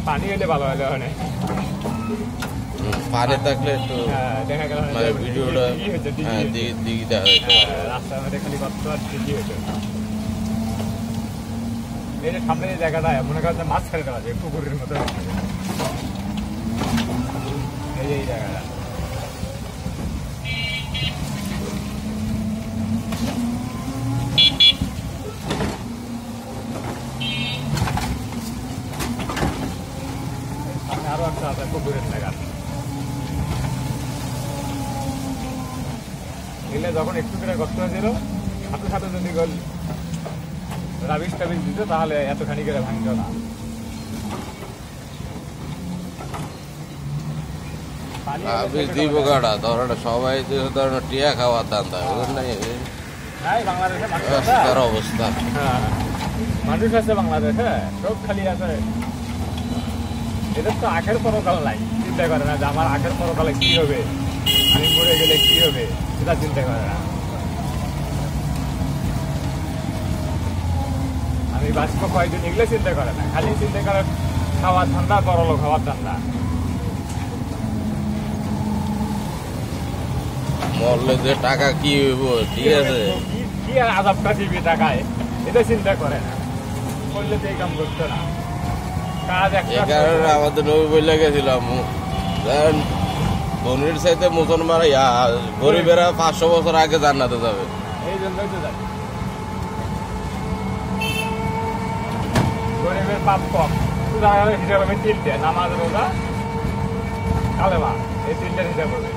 পানি এলে ভালো হলে হয় না পানি থাকলে একটু দেখা গেল ভিডিওটা দিকে দেখা রাস্তার মধ্যে খালি কত আর ঠিকই হয়েছে এই যে সামনে যে জায়গাটা মনে করেন মাছ ছেড়ে দেওয়া যায় পুকুরের মতো এই যে এই জায়গাটা আরো একটা আছে পুকুরের জায়গা এলে যখন একটু করে কষ্ট হয়েছিল সাথে সাথে যদি রাবিশ টাবিশ দিত তাহলে এতখানি করে ভাঙত না দিব গাড়া ধরনের সবাই ধরনের টিয়া খাওয়ার দান্দা বাংলাদেশের অবস্থা মানুষ আছে বাংলাদেশে সব খালি আছে এদের তো আখের পরকাল নাই চিন্তা করে না যে আমার আখের পরকালে কি হবে আমি মরে গেলে কি হবে সেটা চিন্তা করে না আমি বাঁচব কয়েকদিন এগুলো চিন্তা করে না খালি চিন্তা করে খাওয়ার ঠান্ডা করলো খাওয়ার ঠান্ডা মরলে যে টাকা কি হইব ঠিক আছে কি আর আজাবটা দিবি টাকায় এটা চিন্তা করে না করলে তো এই কাম করতো না আমাদের নবী বলে গেছিলাম ধনির চাইতে মুসলমান গরিবেরা 500 বছর আগে জান্নাতে যাবে এই জন্যই তো যাবে গরিবের পাপ কম হিসাব হবে 3টে নামাজ রোজা কালেমা এই 3টার হিসাব হবে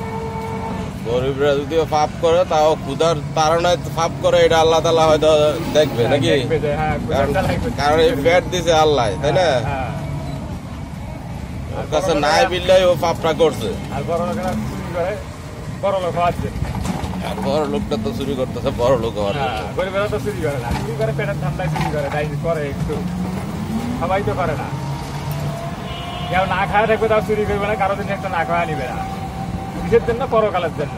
গরিবরা যদি পাপ করে তাও ক্ষুধার তাড়নায় পাপ করে এটা আল্লাহ তাআলা হয়তো দেখবে নাকি কারণ এই পেট দিছে আল্লাহ তাই না ওর কাছে নাই বিল্লাই ও পাপটা করছে আর বড় লোকেরা চুরি করে বড় লোক হওয়াচ্ছে আর বড় লোকটা তো চুরি করতেছে বড় লোক হওয়ার গরিবেরা তো চুরি করে না চুরি করে পেটের ঠান্ডায় চুরি করে তাই করে একটু সবাই তো করে না কেউ না খায় থাকবে তাও চুরি করবে না কারো দিন একটা না খাওয়া নিবে না কিসের জন্য পরকালের জন্য